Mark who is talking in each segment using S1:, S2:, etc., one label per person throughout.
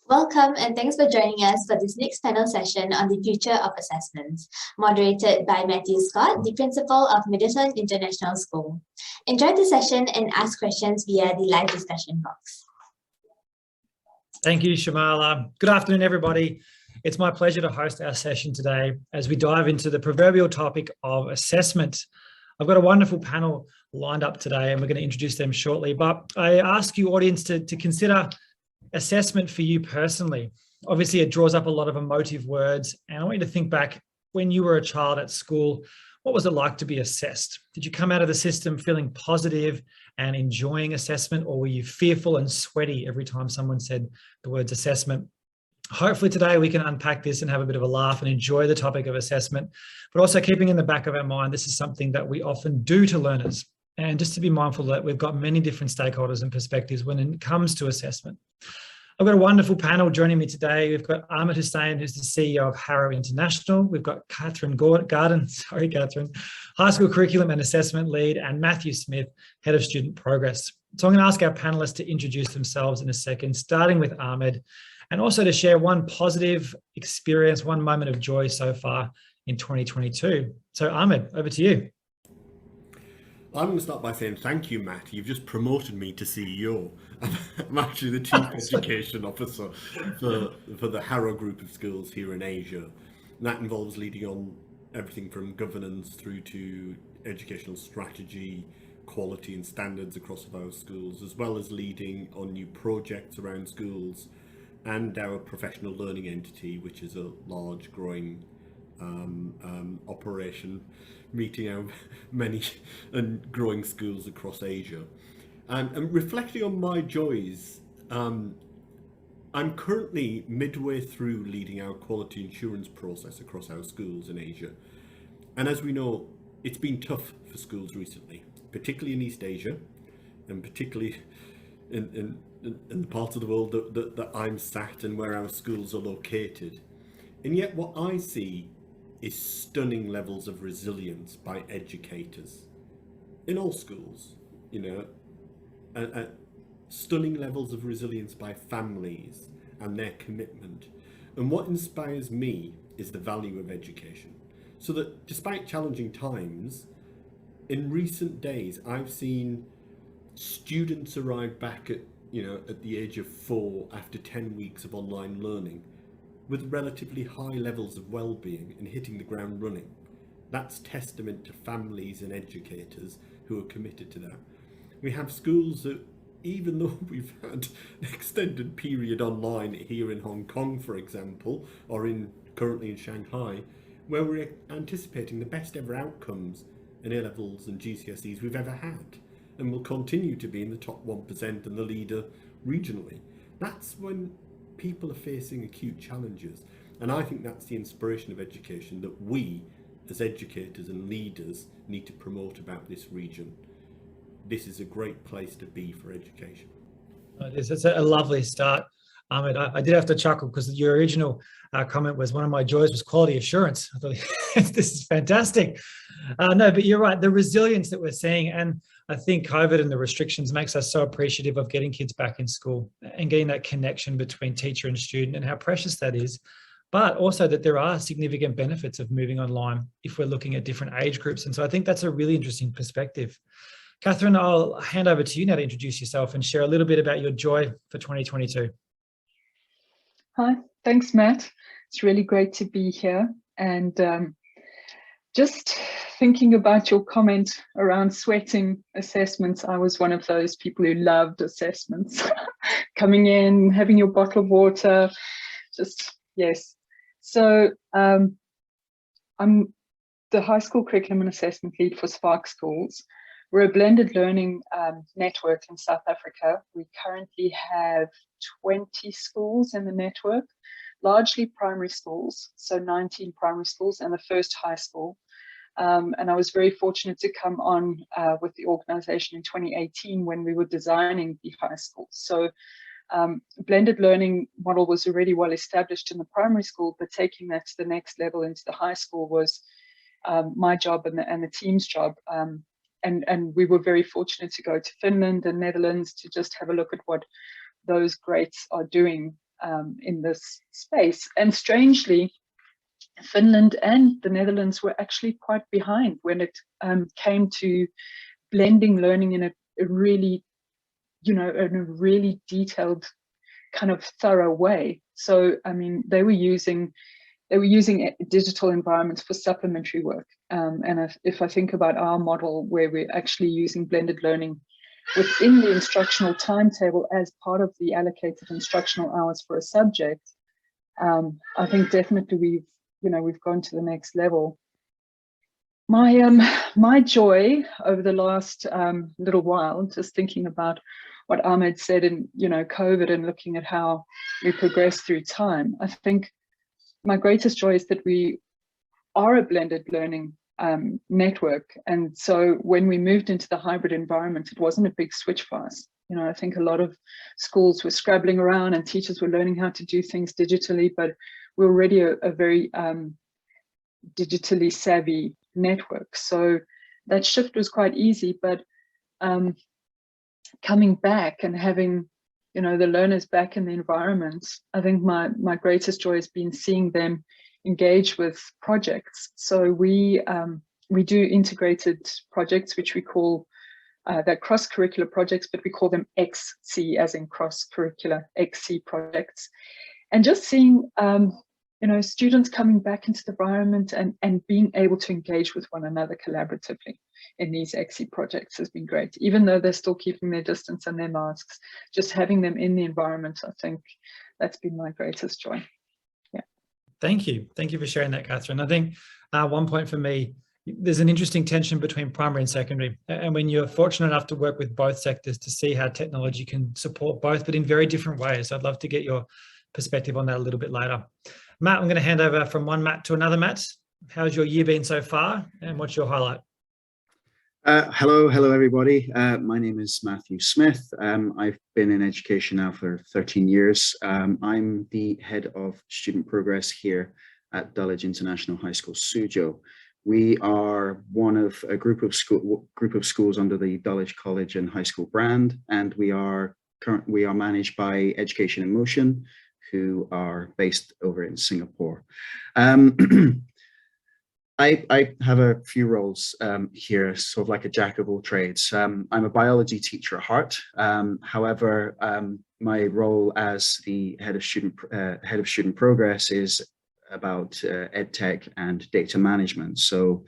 S1: Welcome and thanks for joining us for this next panel session on the future of assessments, moderated by Matthew Scott, the principal of Middleton International School. Enjoy the session and ask questions via the live discussion box.
S2: Thank you, Shamala. Good afternoon, everybody. It's my pleasure to host our session today as we dive into the proverbial topic of assessment. I've got a wonderful panel lined up today and we're going to introduce them shortly, but I ask you, audience, to consider assessment for you personally. Obviously, it draws up a lot of emotive words, and I want you to think back when you were a child at school. What was it like to be assessed? Did you come out of the system feeling positive and enjoying assessment, or were you fearful and sweaty every time someone said the words assessment? Hopefully today we can unpack this and have a bit of a laugh and enjoy the topic of assessment, but also keeping in the back of our mind, this is something that we often do to learners. And just to be mindful that we've got many different stakeholders and perspectives when it comes to assessment. I've got a wonderful panel joining me today. We've got Ahmed Hussain, who's the CEO of Harrow International. We've got Catherine Garden, High School Curriculum and Assessment Lead, and Matthew Smith, Head of Student Progress. So I'm going to ask our panelists to introduce themselves in a second, starting with Ahmed, and also to share one positive experience, one moment of joy so far in 2022. So Ahmed, over to you.
S3: I'm going to start by saying thank you, Matt. You've just promoted me to CEO. I'm actually the Chief Education Officer for the Harrow Group of Schools here in Asia. And that involves leading on everything from governance through to educational strategy, quality and standards across our schools, as well as leading on new projects around schools and our professional learning entity, which is a large growing operation, meeting our many and growing schools across Asia. And reflecting on my joys, I'm currently midway through leading our quality assurance process across our schools in Asia. And as we know, it's been tough for schools recently, particularly in East Asia, and particularly in the parts of the world that I'm sat and where our schools are located. And yet what I see is stunning levels of resilience by educators in all schools, stunning levels of resilience by families and their commitment. And what inspires me is the value of education. So that despite challenging times, in recent days, I've seen students arrive back at the age of 4 after 10 weeks of online learning, with relatively high levels of well-being and hitting the ground running. That's testament to families and educators who are committed to that. We have schools that, even though we've had an extended period online here in Hong Kong, for example, or currently in Shanghai, where we're anticipating the best ever outcomes in A-levels and GCSEs we've ever had, and will continue to be in the top 1% and the leader regionally. That's when people are facing acute challenges, and I think that's the inspiration of education that we as educators and leaders need to promote about this region. This is a great place to be for education.
S2: It's a lovely start, Ahmed. I did have to chuckle because your original comment was one of my joys was quality assurance. I thought this is fantastic. No, but you're right, the resilience that we're seeing, and I think COVID and the restrictions makes us so appreciative of getting kids back in school and getting that connection between teacher and student and how precious that is, but also that there are significant benefits of moving online if we're looking at different age groups. And so I think that's a really interesting perspective. Catherine, I'll hand over to you now to introduce yourself and share a little bit about your joy for 2022.
S4: Hi, thanks, Matt. It's really great to be here. And just thinking about your comment around sweating assessments, I was one of those people who loved assessments. Coming in, having your bottle of water, yes. So I'm the high school curriculum and assessment lead for Spark Schools. We're a blended learning network in South Africa. We currently have 20 schools in the network, largely primary schools, so 19 primary schools and the first high school. And I was very fortunate to come on with the organization in 2018 when we were designing the high school. So blended learning model was already well established in the primary school, but taking that to the next level into the high school was my job and the team's job. And we were very fortunate to go to Finland and Netherlands to just have a look at what those greats are doing in this space. And strangely, Finland and the Netherlands were actually quite behind when it came to blending learning in a really, in a really detailed kind of thorough way. So, I mean, they were using digital environments for supplementary work. And if I think about our model where we're actually using blended learning within the instructional timetable as part of the allocated instructional hours for a subject, I think definitely we've gone to the next level. My joy over the last little while, just thinking about what Ahmed said in COVID and looking at how we progress through time, I think my greatest joy is that we are a blended learning network. And so when we moved into the hybrid environment, it wasn't a big switch for us. I think a lot of schools were scrabbling around and teachers were learning how to do things digitally, but we're already a very digitally savvy network. So that shift was quite easy, but coming back and having the learners back in the environment, I think my greatest joy has been seeing them engage with projects. So we do integrated projects, which we call they're cross-curricular projects, but we call them XC, as in cross-curricular XC projects. And just seeing students coming back into the environment and being able to engage with one another collaboratively in these XC projects has been great. Even though they're still keeping their distance and their masks, just having them in the environment, I think that's been my greatest joy. Yeah.
S2: Thank you. Thank you for sharing that, Catherine. I think one point for me, there's an interesting tension between primary and secondary. And when you're fortunate enough to work with both sectors to see how technology can support both, but in very different ways. I'd love to get your perspective on that a little bit later. Matt, I'm going to hand over from one Matt to another Matt. How's your year been so far and what's your highlight?
S5: Hello everybody. My name is Matthew Smith. I've been in education now for 13 years. I'm the head of student progress here at Dulwich International High School, Suzhou. We are one of a group of schools under the Dulwich College and High School brand, and we are managed by Education in Motion, who are based over in Singapore. I have a few roles here, sort of like a jack of all trades. I'm a biology teacher at heart. However, my role as the head of student progress is about EdTech and data management. So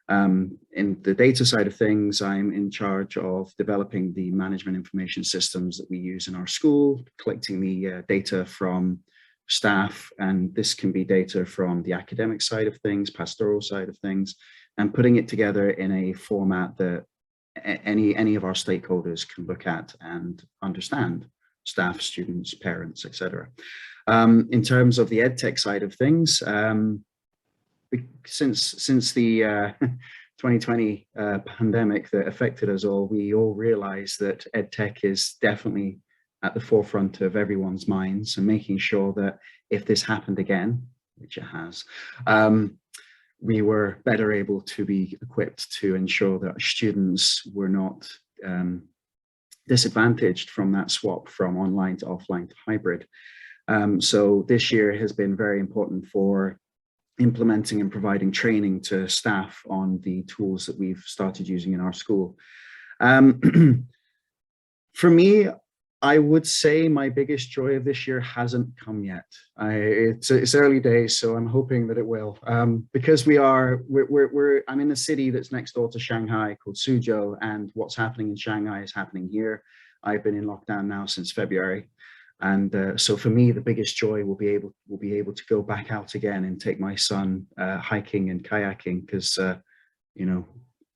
S5: in the data side of things, I'm in charge of developing the management information systems that we use in our school, collecting the data from staff, and this can be data from the academic side of things, pastoral side of things, and putting it together in a format that any of our stakeholders can look at and understand: staff, students, parents, etc. In terms of the EdTech side of things, since the 2020 pandemic that affected us all, we all realized that EdTech is definitely at the forefront of everyone's minds, and making sure that if this happened again, which it has, we were better able to be equipped to ensure that students were not disadvantaged from that swap from online to offline to hybrid. So this year has been very important for implementing and providing training to staff on the tools that we've started using in our school. For me, I would say my biggest joy of this year hasn't come yet. It's early days, so I'm hoping that it will. Because I'm in a city that's next door to Shanghai called Suzhou, and what's happening in Shanghai is happening here. I've been in lockdown now since February, and so for me, the biggest joy will be able to go back out again and take my son hiking and kayaking, because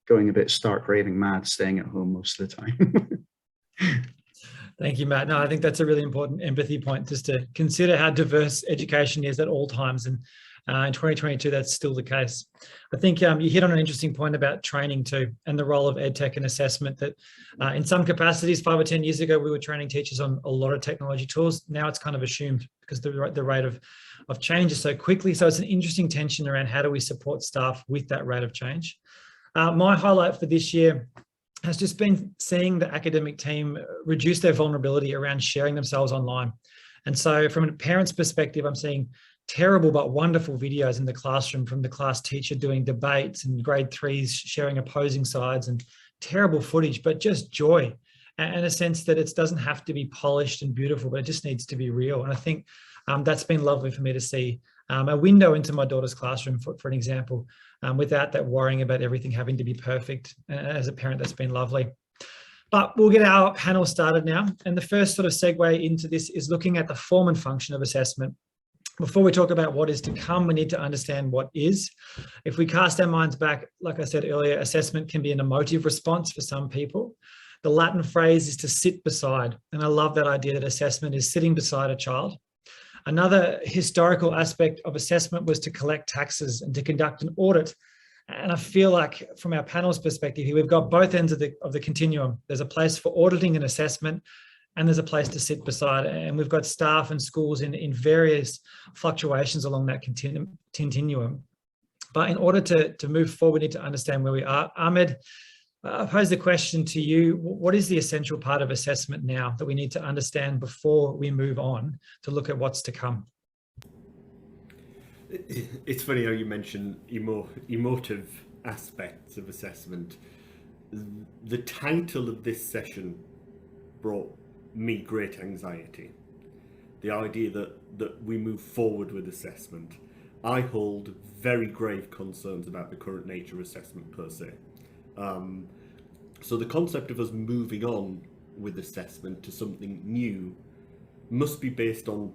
S5: going a bit stark raving mad staying at home most of the time.
S2: Thank you, Matt. No, I think that's a really important empathy point, just to consider how diverse education is at all times. And in 2022, that's still the case. I think you hit on an interesting point about training too, and the role of EdTech and assessment, that in some capacities, 5 or 10 years ago, we were training teachers on a lot of technology tools. Now it's kind of assumed because the rate of change is so quickly. So it's an interesting tension around how do we support staff with that rate of change. My highlight for this year has just been seeing the academic team reduce their vulnerability around sharing themselves online. And so from a parent's perspective, I'm seeing terrible but wonderful videos in the classroom from the class teacher doing debates and grade 3s sharing opposing sides, and terrible footage, but just joy, and a sense that it doesn't have to be polished and beautiful, but it just needs to be real. And I think that's been lovely for me to see a window into my daughter's classroom, for an example, without that worrying about everything having to be perfect. As a parent, that's been lovely. But we'll get our panel started now. And the first sort of segue into this is looking at the form and function of assessment. Before we talk about what is to come, we need to understand what is. If we cast our minds back, like I said earlier, assessment can be an emotive response for some people. The Latin phrase is to sit beside, and I love that idea that assessment is sitting beside a child. Another historical aspect of assessment was to collect taxes and to conduct an audit. And I feel like from our panel's perspective here, we've got both ends of the continuum. There's a place for auditing and assessment, and there's a place to sit beside. And we've got staff and schools in various fluctuations along that continuum. But in order to move forward, we need to understand where we are. Ahmed, I pose the question to you, what is the essential part of assessment now that we need to understand before we move on to look at what's to come?
S3: It's funny how you mention emotive aspects of assessment. The title of this session brought me great anxiety. The idea that we move forward with assessment. I hold very grave concerns about the current nature of assessment per se. So the concept of us moving on with assessment to something new must be based on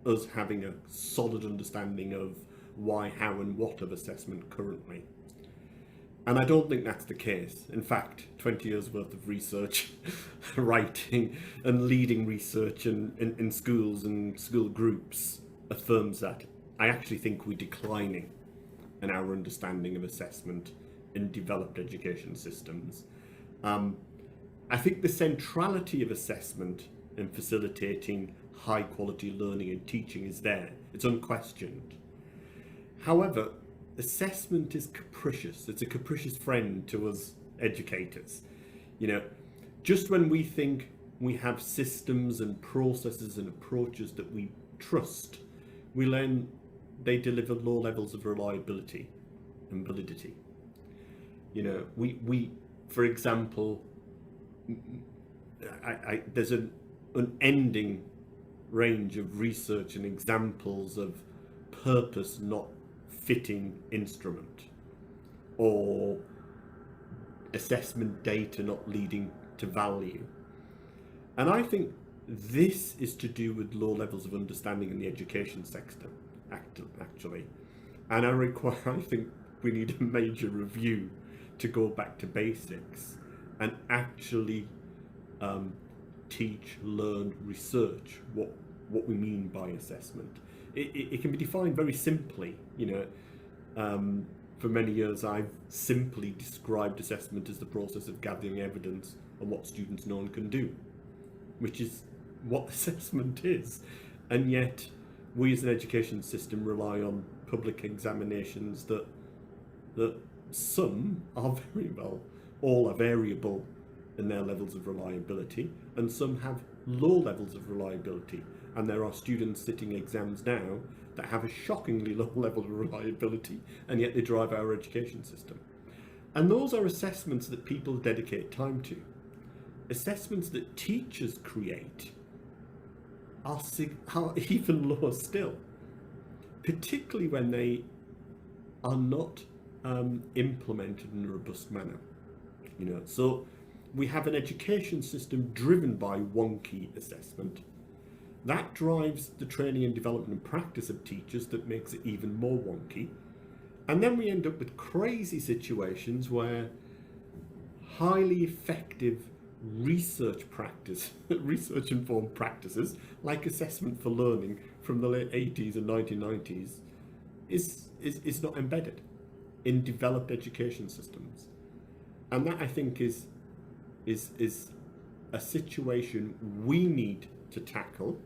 S3: us having a solid understanding of why, how and what of assessment currently. And I don't think that's the case. In fact, 20 years worth of research, writing and leading research in schools and school groups affirms that. I actually think we're declining in our understanding of assessment in developed education systems. I think the centrality of assessment in facilitating high quality learning and teaching is there. It's unquestioned. However, assessment is capricious. It's a capricious friend to us educators. You know, just when we think we have systems and processes and approaches that we trust, we learn they deliver low levels of reliability and validity. You know, we for example, there's an unending range of research and examples of purpose not fitting instrument, or assessment data not leading to value. And I think this is to do with low levels of understanding in the education sector, actually. And I think we need a major review to go back to basics and actually teach, learn, research what we mean by assessment. It can be defined very simply. You know, for many years I've simply described assessment as the process of gathering evidence on what students know and can do, which is what assessment is. And yet we as an education system rely on public examinations that some are very well, all are variable in their levels of reliability, and some have low levels of reliability. And there are students sitting exams now that have a shockingly low level of reliability, and yet they drive our education system. And those are assessments that people dedicate time to. Assessments that teachers create are even lower still, particularly when they are not implemented in a robust manner. You know, so we have an education system driven by wonky assessment. That drives the training and development and practice of teachers, that makes it even more wonky. And then we end up with crazy situations where highly effective research informed practices, like assessment for learning from the late 80s and 1990s, is not embedded in developed education systems. And that, I think, is a situation we need to tackle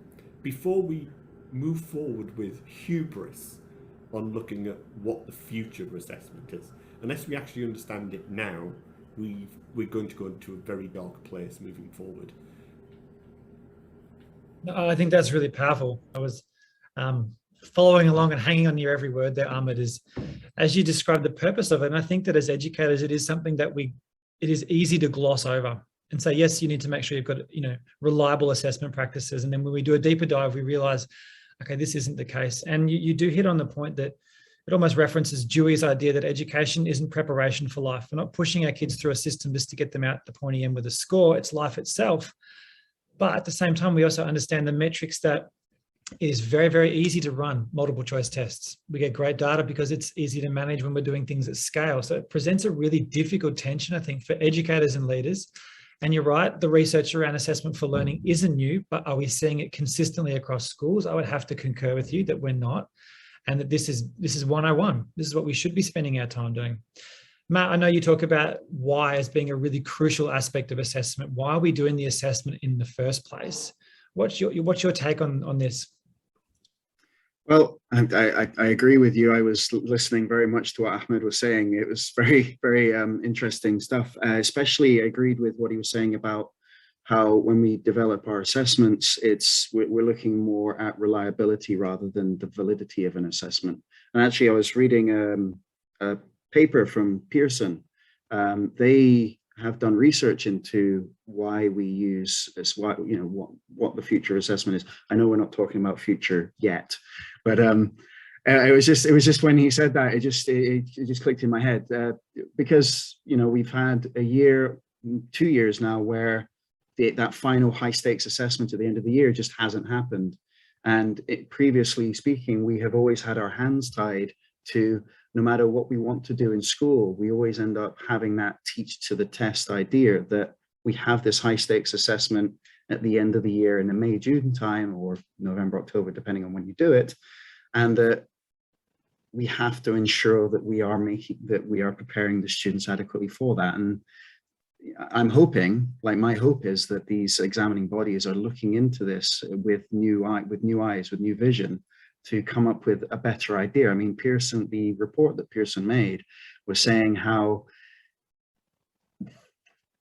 S3: before we move forward with hubris on looking at what the future of assessment is. Unless we actually understand it now, we're going to go into a very dark place moving forward.
S2: No, I think that's really powerful. I was following along and hanging on your every word there, Ahmed, is as you described the purpose of it. And I think that as educators, it is something that it is easy to gloss over and say, yes, you need to make sure you've got, reliable assessment practices. And then when we do a deeper dive, we realize, okay, this isn't the case. And you do hit on the point that it almost references Dewey's idea that education isn't preparation for life. We're not pushing our kids through a system just to get them out the pointy end with a score. It's life itself. But at the same time, we also understand the metrics that it is very, very easy to run multiple choice tests. We get great data because it's easy to manage when we're doing things at scale. So it presents a really difficult tension, I think, for educators and leaders. And you're right, the research around assessment for learning isn't new, but are we seeing it consistently across schools? I would have to concur with you that we're not, and that this is 101. This is what we should be spending our time doing. Matt, I know you talk about why as being a really crucial aspect of assessment. Why are we doing the assessment in the first place? What's your take on this?
S5: Well, I agree with you. I was listening very much to what Ahmed was saying. It was very, very interesting stuff. Especially, I agreed with what he was saying about how when we develop our assessments, we're looking more at reliability rather than the validity of an assessment. And actually, I was reading a paper from Pearson. They have done research into why we use this, what the future assessment is. I know we're not talking about future yet, but it was just when he said that, it just clicked in my head, because we've had a year, 2 years now where that final high stakes assessment at the end of the year just hasn't happened. And previously speaking, we have always had our hands tied to, no matter what we want to do in school, we always end up having that teach to the test idea, that we have this high stakes assessment at the end of the year in the May, June time, or November, October, depending on when you do it. And that we have to ensure that we are preparing the students adequately for that. And I'm hoping, my hope is that these examining bodies are looking into this with new eyes, with new vision, to come up with a better idea. I mean, the report that Pearson made was saying how,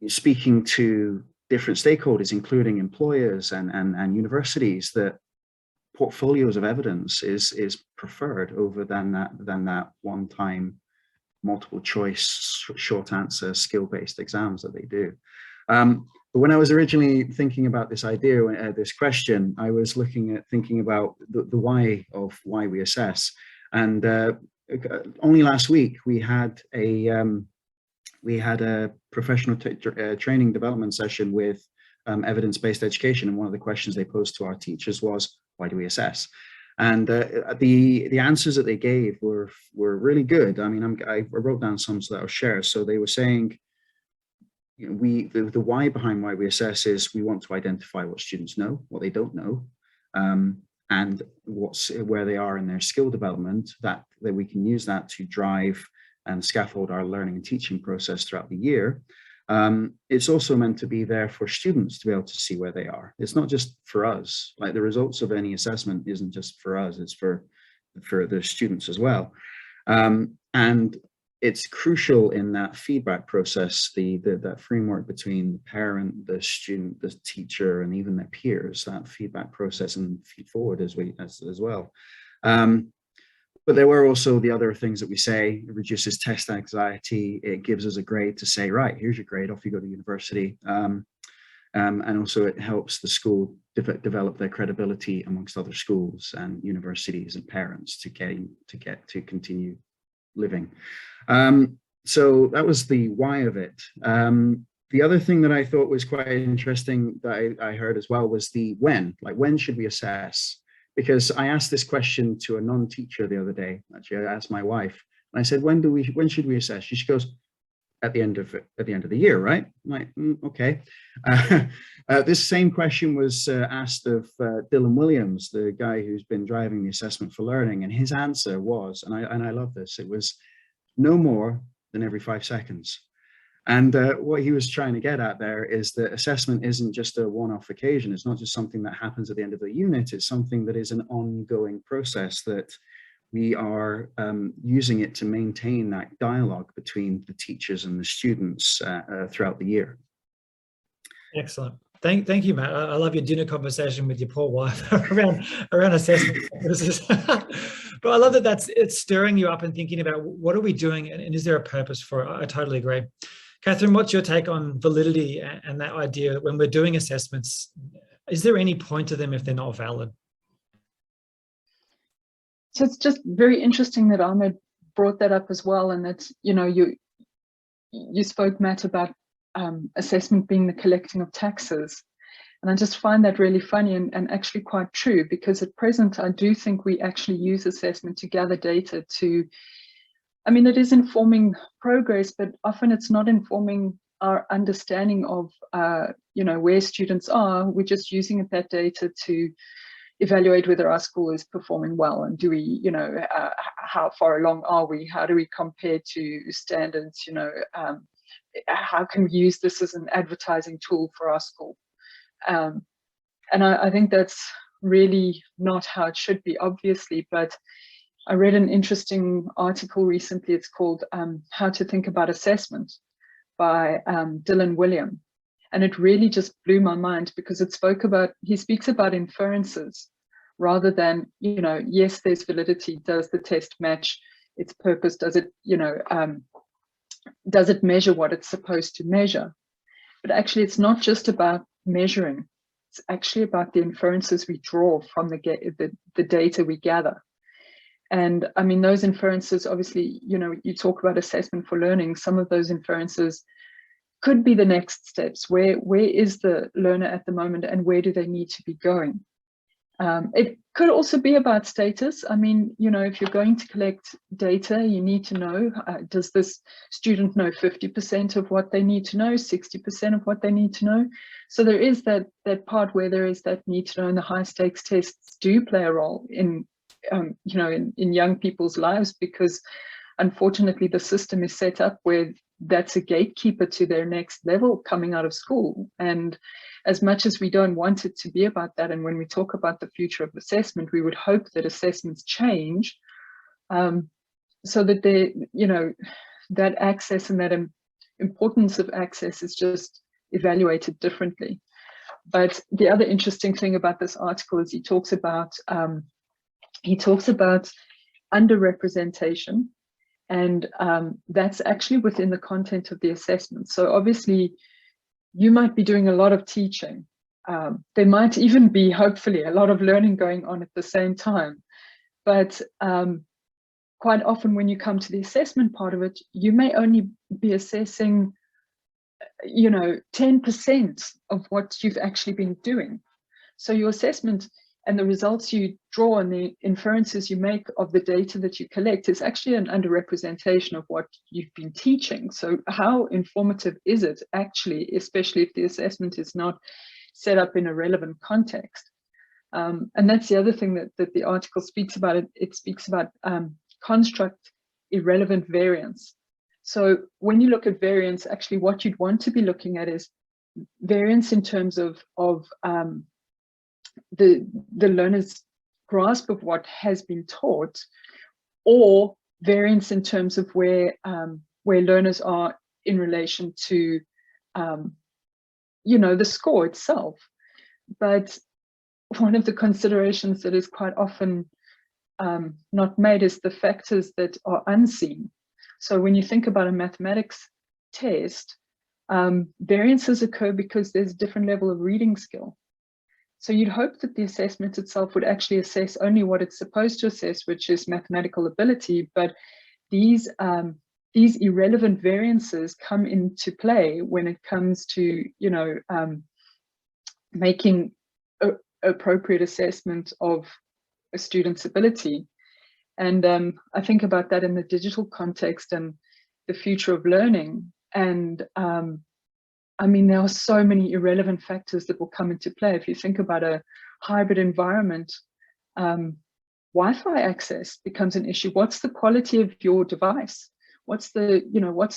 S5: speaking to different stakeholders, including employers and universities, that portfolios of evidence is preferred over than that one-time multiple choice short answer skill-based exams that they do. But when I was originally thinking about this idea, this question, I was thinking about the why of why we assess. And only last week we had a professional training development session with evidence-based education, and one of the questions they posed to our teachers was, why do we assess? And the answers that they gave were really good. I mean, I wrote down some so that I'll share. So they were saying, the why behind why we assess is we want to identify what students know, what they don't know, and where they are in their skill development, that we can use that to drive and scaffold our learning and teaching process throughout the year. It's also meant to be there for students to be able to see where they are. It's not just for us. Like, the results of any assessment isn't just for us, it's for the students as well. And it's crucial in that feedback process, that framework between the parent, the student, the teacher, and even their peers, that feedback process and feed forward as well. But there were also the other things that we say. It reduces test anxiety. It gives us a grade to say, right, here's your grade, off you go to university. And also it helps the school develop their credibility amongst other schools and universities and parents to continue living. So that was the why of it. The other thing that I thought was quite interesting that I heard as well was the when. Like, when should we assess? Because I asked this question to a non-teacher the other day. Actually, I asked my wife, and I said, when should we assess? She goes, at the end of the year, right? I'm like, okay. This same question was asked of Dylan Williams, the guy who's been driving the assessment for learning, and his answer was, and I love this, it was no more than every 5 seconds. And what he was trying to get at there is that assessment isn't just a one-off occasion. It's not just something that happens at the end of the unit. It's something that is an ongoing process, that we are using it to maintain that dialogue between the teachers and the students throughout the year.
S2: Excellent. Thank you, Matt. I love your dinner conversation with your poor wife around assessment. But I love that it's stirring you up and thinking about what are we doing and is there a purpose for it? I totally agree. Catherine, what's your take on validity and that idea when we're doing assessments? Is there any point to them if they're not valid?
S4: So it's just very interesting that Ahmed brought that up as well, and that, you know, you spoke, Matt, about assessment being the collecting of taxes. And I just find that really funny and actually quite true, because at present, I do think we actually use assessment to gather data to, I mean, it is informing progress, but often it's not informing our understanding of, you know, where students are. We're just using that data to evaluate whether our school is performing well, and do we, you know, how far along are we? How do we compare to standards? You know, how can we use this as an advertising tool for our school? And I think that's really not how it should be, obviously. But I read an interesting article recently. It's called "How to Think About Assessment" by Dylan William. And it really just blew my mind, because he speaks about inferences rather than, you know, yes, there's validity. Does the test match its purpose? Does it, you know, does it measure what it's supposed to measure? But actually, it's not just about measuring. It's actually about the inferences we draw from the data we gather. And I mean, those inferences, obviously, you know, you talk about assessment for learning. Some of those inferences could be the next steps. Where is the learner at the moment, and where do they need to be going? It could also be about status. I mean, you know, if you're going to collect data, you need to know, does this student know 50% of what they need to know, 60% of what they need to know? So there is that part where there is that need to know, and the high stakes tests do play a role in, you know, in young people's lives, because unfortunately the system is set up where that's a gatekeeper to their next level coming out of school. And as much as we don't want it to be about that, and when we talk about the future of assessment, we would hope that assessments change, so that they, you know, that access and that importance of access is just evaluated differently. But the other interesting thing about this article is he talks about underrepresentation. And that's actually within the content of the assessment. So obviously, you might be doing a lot of teaching. There might even be, hopefully, a lot of learning going on at the same time. But quite often when you come to the assessment part of it, you may only be assessing, you know, 10% of what you've actually been doing. So your assessment and the results you draw and the inferences you make of the data that you collect is actually an underrepresentation of what you've been teaching. So how informative is it actually, especially if the assessment is not set up in a relevant context? And that's the other thing that the article speaks about. It speaks about construct irrelevant variance. So when you look at variance, actually what you'd want to be looking at is variance in terms of the learner's grasp of what has been taught, or variance in terms of where learners are in relation to you know, the score itself. But one of the considerations that is quite often not made is the factors that are unseen. So when you think about a mathematics test, variances occur because there's a different level of reading skill. So you'd hope that the assessment itself would actually assess only what it's supposed to assess, which is mathematical ability. But these irrelevant variances come into play when it comes to, you know, making appropriate assessment of a student's ability. And I think about that in the digital context and the future of learning. And I mean, there are so many irrelevant factors that will come into play. If you think about a hybrid environment, Wi-Fi access becomes an issue. What's the quality of your device? What's the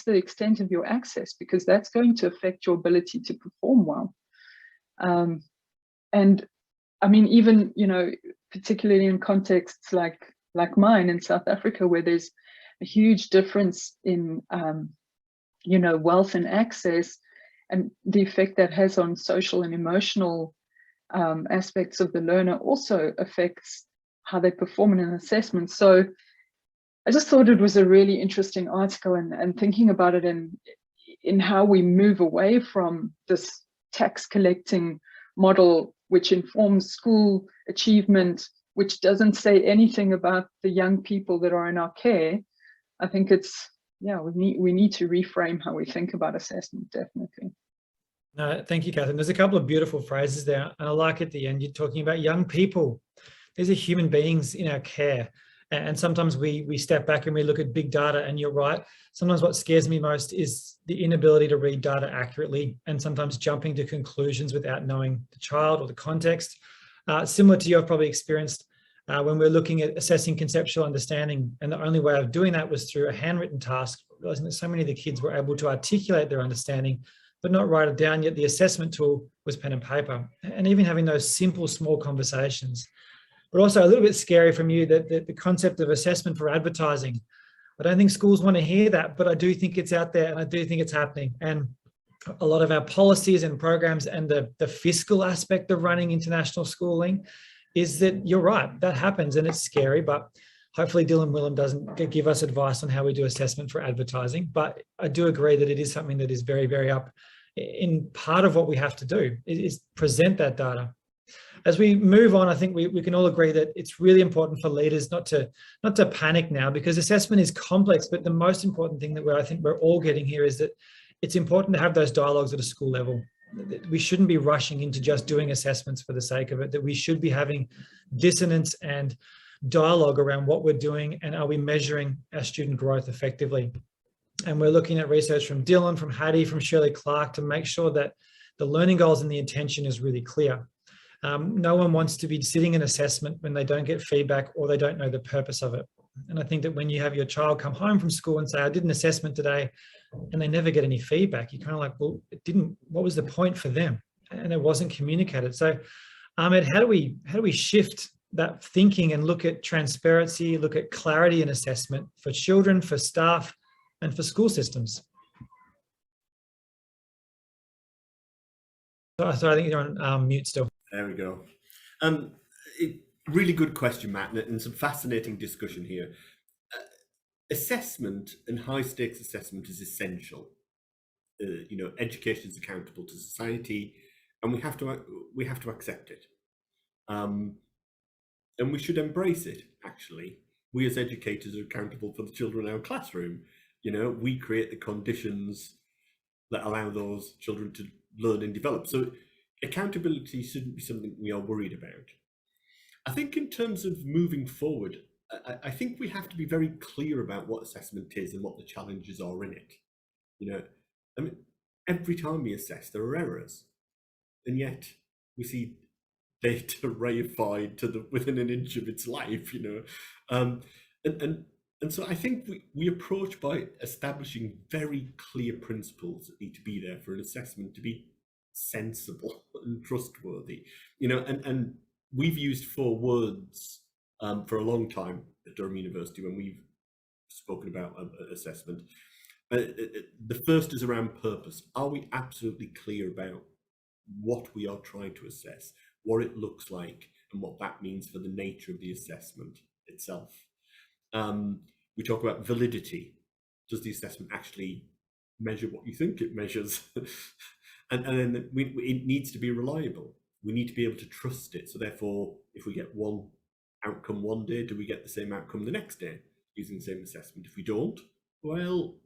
S4: extent of your access? Because that's going to affect your ability to perform well. And I mean, even, you know, particularly in contexts like mine in South Africa, where there's a huge difference in, you know, wealth and access, and the effect that has on social and emotional aspects of the learner also affects how they perform in an assessment. So I just thought it was a really interesting article, and thinking about it in how we move away from this tax collecting model, which informs school achievement, which doesn't say anything about the young people that are in our care. I think it's, yeah, we need to reframe how we think about assessment, definitely.
S2: No, thank you, Catherine. There's a couple of beautiful phrases there. And I like at the end, you're talking about young people. These are human beings in our care. And sometimes we step back and we look at big data, and you're right. Sometimes what scares me most is the inability to read data accurately, and sometimes jumping to conclusions without knowing the child or the context. Similar to you, I've probably experienced when we're looking at assessing conceptual understanding, and the only way of doing that was through a handwritten task, realizing that so many of the kids were able to articulate their understanding, but not write it down, yet the assessment tool was pen and paper. And even having those simple, small conversations. But also a little bit scary from you, that the concept of assessment for advertising. I don't think schools want to hear that, but I do think it's out there, and I do think it's happening. And a lot of our policies and programs and the fiscal aspect of running international schooling is that you're right, that happens, and it's scary, but hopefully Dylan Willem doesn't give us advice on how we do assessment for advertising. But I do agree that it is something that is very, very up in part of what we have to do, is present that data. As we move on, I think we can all agree that it's really important for leaders not to panic now, because assessment is complex. But the most important thing that I think we're all getting here is that it's important to have those dialogues at a school level. We shouldn't be rushing into just doing assessments for the sake of it, that we should be having dissonance and dialogue around what we're doing, and are we measuring our student growth effectively. And we're looking at research from Dylan, from Hattie, from Shirley Clark to make sure that the learning goals and the intention is really clear. No one wants to be sitting in assessment when they don't get feedback or they don't know the purpose of it. And I think that when you have your child come home from school and say, I did an assessment today, and they never get any feedback, you're kind of like, well, what was the point for them? And it wasn't communicated. So Ahmed, how do we shift that thinking and look at transparency, look at clarity in assessment for children, for staff, and for school systems? So I think you're on mute still.
S3: There we go. Really good question, Matt, and some fascinating discussion here. Assessment and high stakes assessment is essential. Education is accountable to society, and we have to accept it. And we should embrace it, actually. We as educators are accountable for the children in our classroom. We create the conditions that allow those children to learn and develop. So accountability shouldn't be something we are worried about. I think in terms of moving forward, I think we have to be very clear about what assessment is and what the challenges are in it. Every time we assess, there are errors, and yet we see data reified to within an inch of its life. And so I think we approach by establishing very clear principles that need to be there for an assessment to be sensible and trustworthy. And we've used 4 words for a long time at Durham University when we've spoken about assessment. The first is around purpose. Are we absolutely clear about what we are trying to assess, what it looks like, and what that means for the nature of the assessment itself? We talk about validity. Does the assessment actually measure what you think it measures? and then it needs to be reliable. We need to be able to trust it. So therefore, if we get one outcome one day, do we get the same outcome the next day using the same assessment? If we don't, well,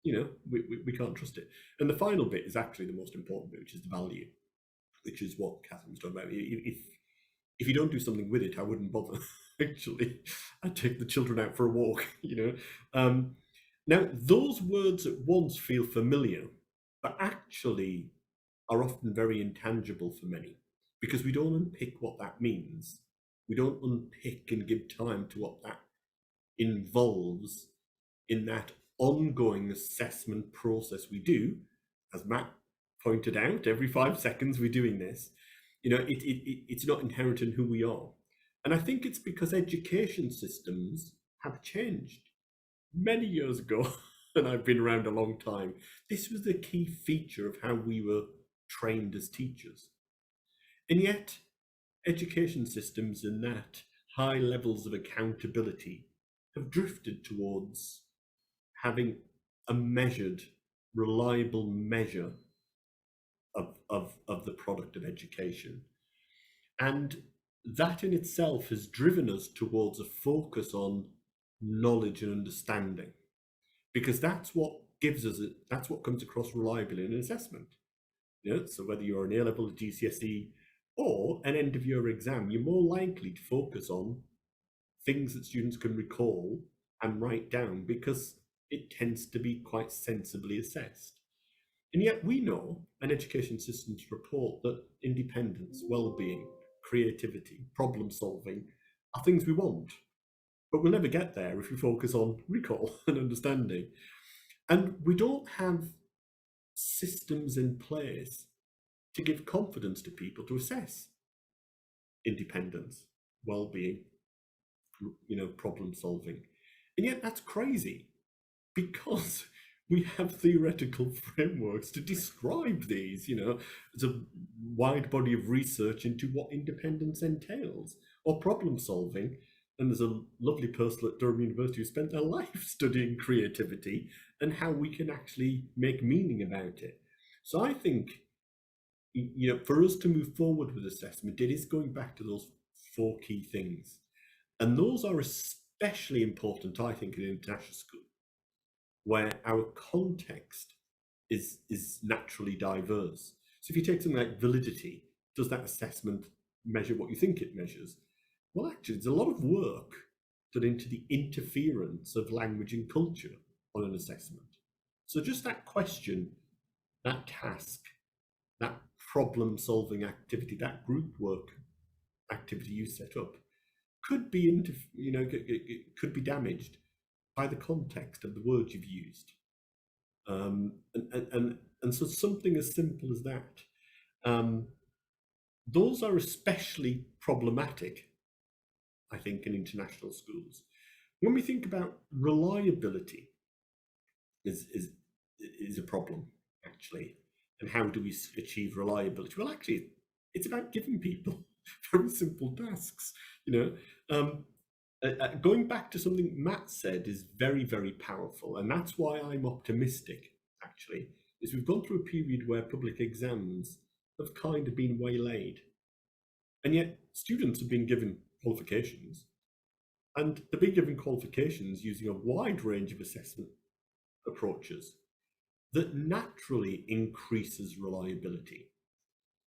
S3: we can't trust it. And the final bit is actually the most important bit, which is the value, which is what Catherine was talking about. If you don't do something with it, I wouldn't bother. Actually, I'd take the children out for a walk. Now, those words at once feel familiar, but actually are often very intangible for many, because we don't unpick what that means. We don't unpick and give time to what that involves in that ongoing assessment process we do. As Matt pointed out, every 5 seconds we're doing this. It's not inherent in who we are. And I think it's because education systems have changed. Many years ago, and I've been around a long time, this was the key feature of how we were trained as teachers. And yet, education systems and that high levels of accountability have drifted towards having a measured, reliable measure of the product of education. And that in itself has driven us towards a focus on knowledge and understanding, because that's what gives us it, that's what comes across reliably in an assessment. You know, so whether you're an A-level, GCSE, or an end of year exam, you're more likely to focus on things that students can recall and write down, because it tends to be quite sensibly assessed. And yet we know, and education systems report, that independence, well-being, creativity, problem solving are things we want, but we'll never get there if we focus on recall and understanding. And we don't have systems in place to give confidence to people to assess independence, well-being, you know, problem solving. And yet that's crazy, because we have theoretical frameworks to describe these. You know, there's a wide body of research into what independence entails, or problem solving. And there's a lovely person at Durham University who spent their life studying creativity and how we can actually make meaning about it. So I think, you know, for us to move forward with assessment, it is going back to those 4 key things. And those are especially important, I think, in international school, where our context is naturally diverse. So if you take something like validity, does that assessment measure what you think it measures? Well, actually, there's a lot of work done into the interference of language and culture on an assessment. So just that question, that task, that problem-solving activity, that group work activity you set up, could be it could be damaged by the context of the words you've used, and so something as simple as that. Those are especially problematic, I think, in international schools. When we think about reliability, is a problem, actually, and how do we achieve reliability? Well, actually, it's about giving people very simple tasks. You know, going back to something Matt said is very, very powerful, and that's why I'm optimistic, actually, is we've gone through a period where public exams have kind of been waylaid, and yet students have been given qualifications, and they've been given qualifications using a wide range of assessment approaches that naturally increases reliability.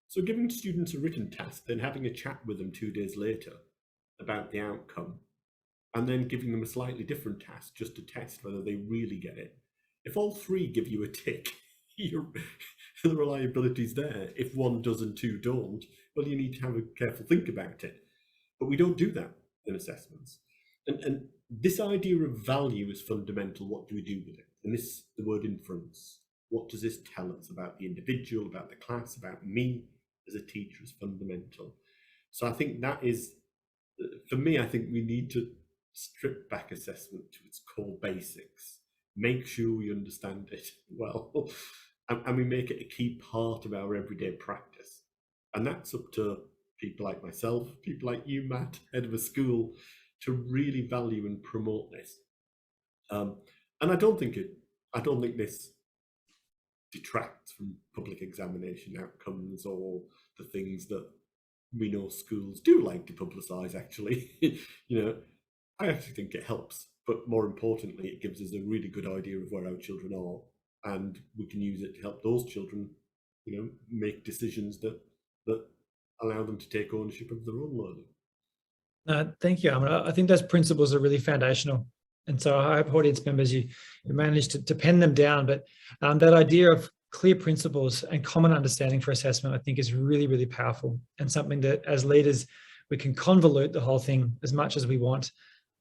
S3: So giving students a written task, then having a chat with them 2 days later about the outcome, and then giving them a slightly different task just to test whether they really get it. If all 3 give you a tick, the reliability's there. If 1 does and 2 don't, well, you need to have a careful think about it. But we don't do that in assessments. And this idea of value is fundamental. What do we do with it? And this, the word inference, what does this tell us about the individual, about the class, about me as a teacher, is fundamental. So I think that is, for me, I think we need to strip back assessment to its core basics, make sure we understand it well, and we make it a key part of our everyday practice. And that's up to people like myself, people like you, Matt, head of a school, to really value and promote this. And I don't think this detracts from public examination outcomes or the things that we know schools do like to publicise, actually. You know, I actually think it helps, but more importantly, it gives us a really good idea of where our children are, and we can use it to help those children, you know, make decisions that allow them to take ownership of their own learning.
S2: Thank you, Ahmed. I think those principles are really foundational. And so I hope audience members, you managed to pen them down. But that idea of clear principles and common understanding for assessment, I think, is really, really powerful, and something that as leaders, we can convolute the whole thing as much as we want.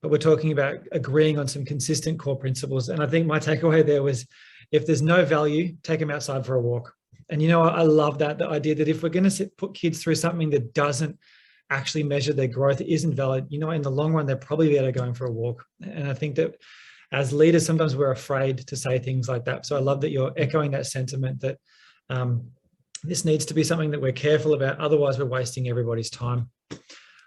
S2: But we're talking about agreeing on some consistent core principles. And I think my takeaway there was, if there's no value, take them outside for a walk. And, you know, I love that, the idea that if we're going to put kids through something that doesn't actually measure their growth, isn't valid, you know, in the long run, they're probably better going for a walk. And I think that as leaders, sometimes we're afraid to say things like that. So I love that you're echoing that sentiment that this needs to be something that we're careful about, otherwise we're wasting everybody's time.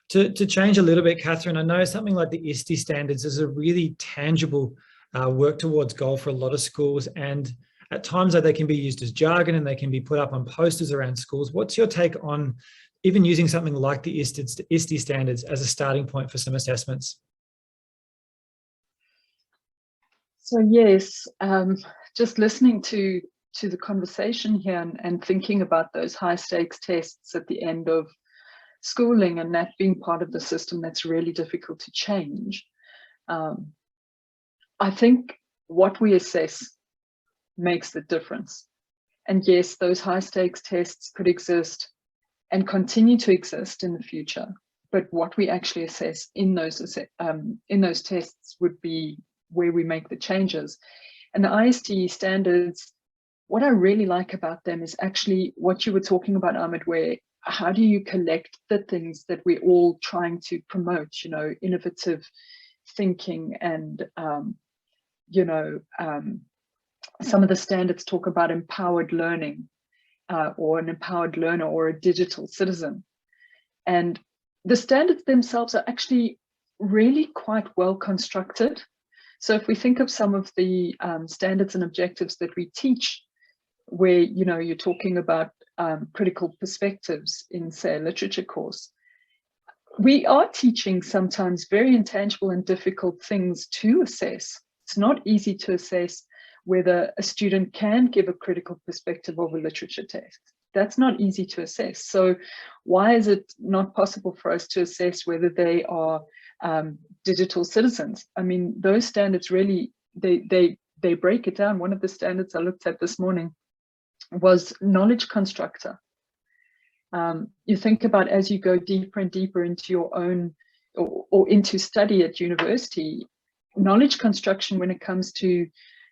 S2: To change a little bit, Catherine, I know something like the ISTE standards is a really tangible work towards goal for a lot of schools, and at times they can be used as jargon and they can be put up on posters around schools. What's your take on even using something like the ISTE standards as a starting point for some assessments?
S4: So yes, just listening to the conversation here and thinking about those high stakes tests at the end of schooling and that being part of the system that's really difficult to change. I think what we assess makes the difference. And yes, those high stakes tests could exist and continue to exist in the future. But what we actually assess in those tests would be where we make the changes. And the ISTE standards, what I really like about them is actually what you were talking about, Ahmed, where how do you collect the things that we're all trying to promote, you know, innovative thinking and, some of the standards talk about empowered learning or an empowered learner or a digital citizen. And the standards themselves are actually really quite well constructed. So if we think of some of the standards and objectives that we teach, where, you know, you're talking about critical perspectives in, say, a literature course, we are teaching sometimes very intangible and difficult things to assess. It's not easy to assess whether a student can give a critical perspective of a literature text. That's not easy to assess. So why is it not possible for us to assess whether they are digital citizens? I mean, those standards really, they break it down. One of the standards I looked at this morning was knowledge constructor. You think about as you go deeper and deeper into your own or into study at university, knowledge construction when it comes to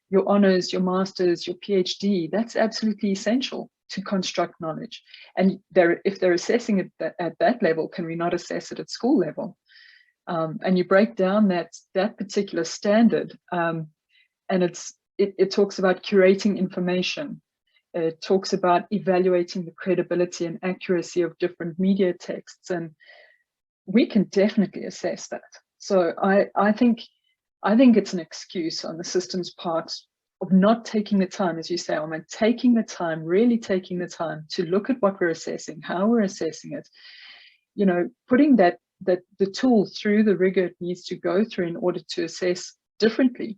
S4: your honors, your masters, your PhD, that's absolutely essential to construct knowledge. And if they're assessing it at that level, can we not assess it at school level? And you break down that particular standard, and it talks about curating information. It talks about evaluating the credibility and accuracy of different media texts, and we can definitely assess that. So I think it's an excuse on the system's part of not taking the time, as you say, Ahmed, taking the time, really taking the time to look at what we're assessing, how we're assessing it, you know, putting that the tool through the rigor it needs to go through in order to assess differently.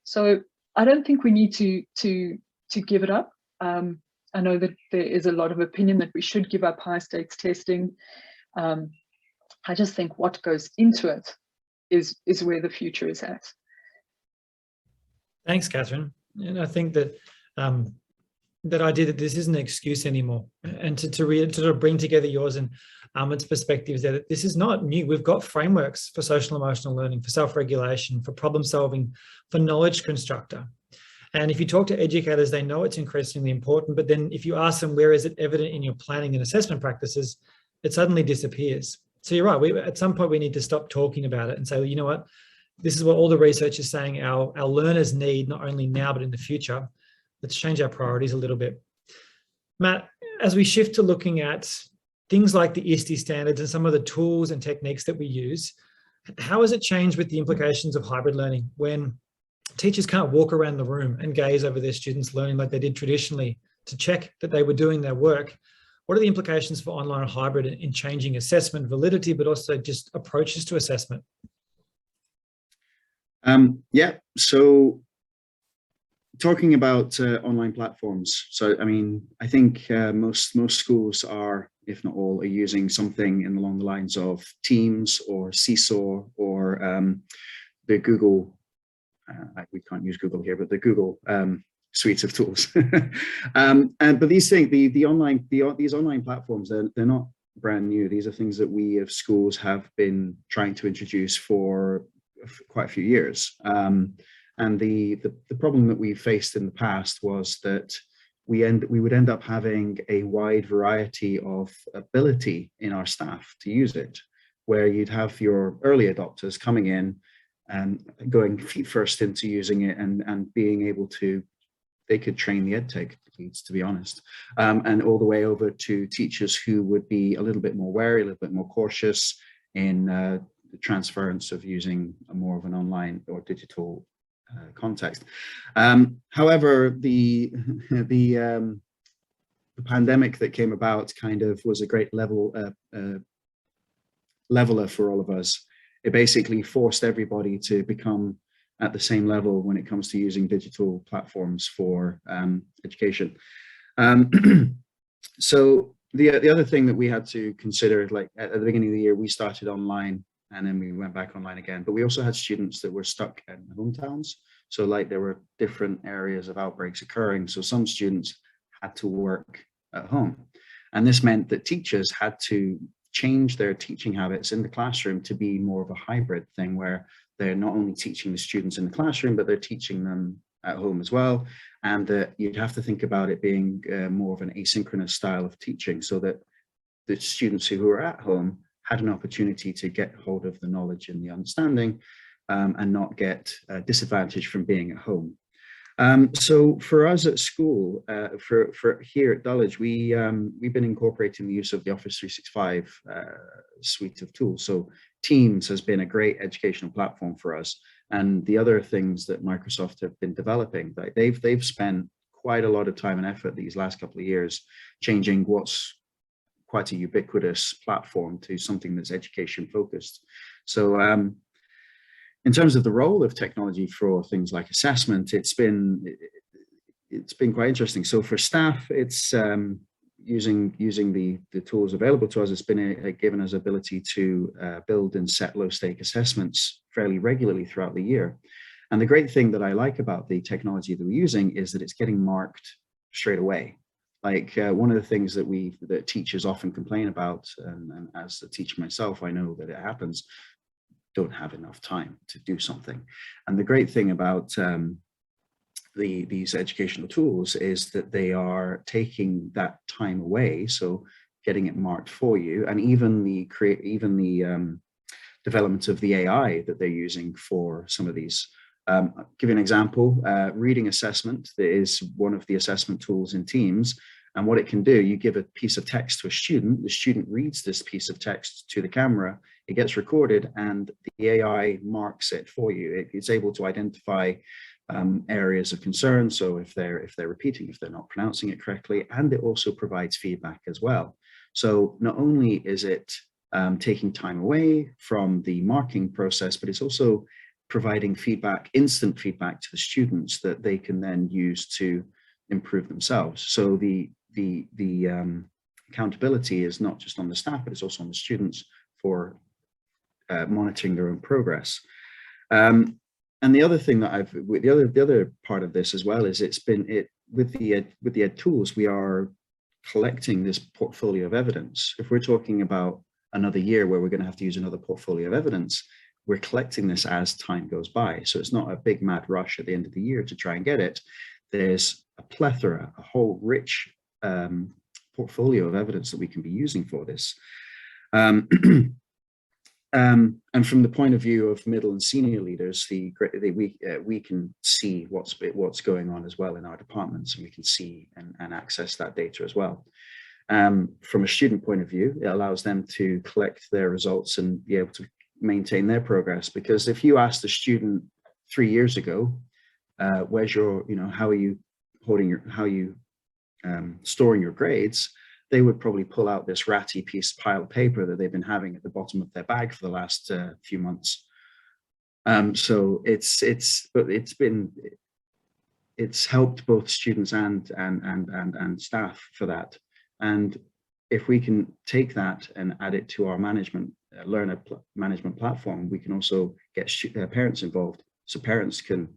S4: So I don't think we need to give it up. I know that there is a lot of opinion that we should give up high stakes testing. I just think what goes into it is where the future is at.
S2: Thanks, Catherine. And I think that that idea that this isn't an excuse anymore, and to sort of bring together yours and Ahmed's perspectives that this is not new. We've got frameworks for social emotional learning, for self-regulation, for problem solving, for knowledge constructor. And if you talk to educators, they know it's increasingly important, but then if you ask them, where is it evident in your planning and assessment practices, it suddenly disappears. So you're right, at some point we need to stop talking about it and say, well, you know what, this is what all the research is saying our learners need, not only now, but in the future. Let's change our priorities a little bit. Matt, as we shift to looking at things like the ISTE standards and some of the tools and techniques that we use, how has it changed with the implications of hybrid learning when teachers can't walk around the room and gaze over their students learning like they did traditionally to check that they were doing their work? What are the implications for online and hybrid in changing assessment validity, but also just approaches to assessment?
S5: Yeah, so talking about online platforms. So, I mean, I think most schools are, if not all, are using something along the lines of Teams or Seesaw or the Google, we can't use Google here, but the Google suites of tools. But these things, these online platforms, they're not brand new. These are things that we as schools have been trying to introduce for quite a few years. And the problem that we faced in the past was that we would end up having a wide variety of ability in our staff to use it, where you'd have your early adopters coming in, going feet first into using it and being able to, they could train the EdTech leads, to be honest, and all the way over to teachers who would be a little bit more wary, a little bit more cautious in the transference of using more of an online or digital context. However, the pandemic that came about kind of was a great leveler for all of us. It basically forced everybody to become at the same level when it comes to using digital platforms for education. So the other thing that we had to consider, like at the beginning of the year, we started online and then we went back online again, but we also had students that were stuck in hometowns. So like there were different areas of outbreaks occurring. So some students had to work at home. And this meant that teachers had to change their teaching habits in the classroom to be more of a hybrid thing, where they're not only teaching the students in the classroom, but they're teaching them at home as well. And that you'd have to think about it being more of an asynchronous style of teaching, so that the students who were at home had an opportunity to get hold of the knowledge and the understanding and not get disadvantaged from being at home. So for us at school, for here at Dulwich, we've been incorporating the use of the Office 365 suite of tools. So Teams has been a great educational platform for us. And the other things that Microsoft have been developing, like they've spent quite a lot of time and effort these last couple of years changing what's quite a ubiquitous platform to something that's education focused. So in terms of the role of technology for things like assessment, it's been quite interesting. So for staff, it's using the tools available to us. It's been given us ability to build and set low stake assessments fairly regularly throughout the year. And the great thing that I like about the technology that we're using is that it's getting marked straight away. Like one of the things that teachers often complain about, and as a teacher myself, I know that it happens, don't have enough time to do something. And the great thing about these educational tools is that they are taking that time away, so getting it marked for you, and even the development of the AI that they're using for some of these. I'll give you an example. Reading assessment, that is one of the assessment tools in Teams. And what it can do, you give a piece of text to a student, the student reads this piece of text to the camera, it gets recorded, and the AI marks it for you. It's able to identify areas of concern. So if they're repeating, if they're not pronouncing it correctly, and it also provides feedback as well. So not only is it taking time away from the marking process, but it's also providing feedback, instant feedback to the students that they can then use to improve themselves. So the accountability is not just on the staff, but it's also on the students for monitoring their own progress. And the other thing that the other part of this as well is with the ed tools, we are collecting this portfolio of evidence. If we're talking about another year where we're going to have to use another portfolio of evidence, we're collecting this as time goes by. So it's not a big mad rush at the end of the year to try and get it. There's a plethora, a whole rich portfolio of evidence that we can be using for this. And from the point of view of middle and senior leaders, we can see what's going on as well in our departments, and we can see and access that data as well. From a student point of view, it allows them to collect their results and be able to maintain their progress. Because if you asked a student 3 years ago, where's your, how are you storing your grades, they would probably pull out this ratty pile of paper that they've been having at the bottom of their bag for the last few months. So it's helped both students and staff for that. And if we can take that and add it to our learner management platform, we can also get parents involved, so parents can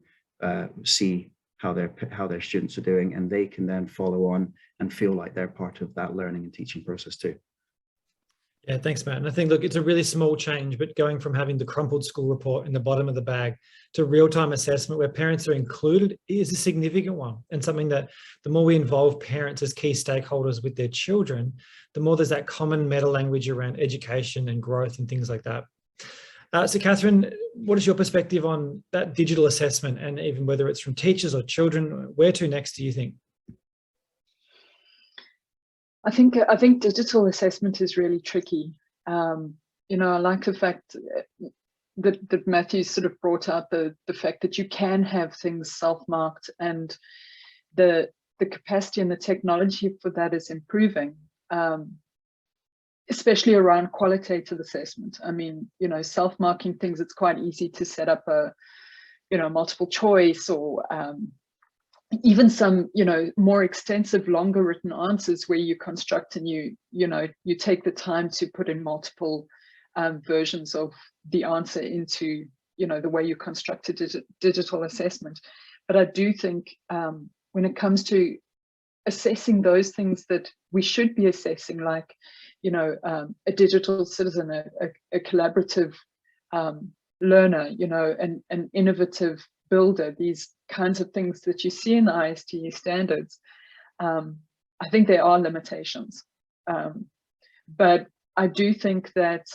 S5: see how their students are doing, and they can then follow on and feel like they're part of that learning and teaching process too.
S2: Yeah, thanks, Matt. And I think, look, it's a really small change, but going from having the crumpled school report in the bottom of the bag to real-time assessment where parents are included is a significant one, and something that the more we involve parents as key stakeholders with their children, the more there's that common meta language around education and growth and things like that. So Catherine, what is your perspective on that digital assessment, and even whether it's from teachers or children? Where to next, do you think?
S4: I think digital assessment is really tricky. You know, I like the fact that Matthew sort of brought out the fact that you can have things self-marked, and the capacity and the technology for that is improving, especially around qualitative assessment. I mean, you know, self-marking things, it's quite easy to set up a, you know, multiple choice, or even some, you know, more extensive, longer written answers where you construct and you take the time to put in multiple versions of the answer into, you know, the way you constructed digital assessment. But I do think when it comes to assessing those things that we should be assessing, like, you know, a digital citizen, a collaborative learner, you know, an innovative builder, these kinds of things that you see in the ISTE standards, I think there are limitations. But I do think that,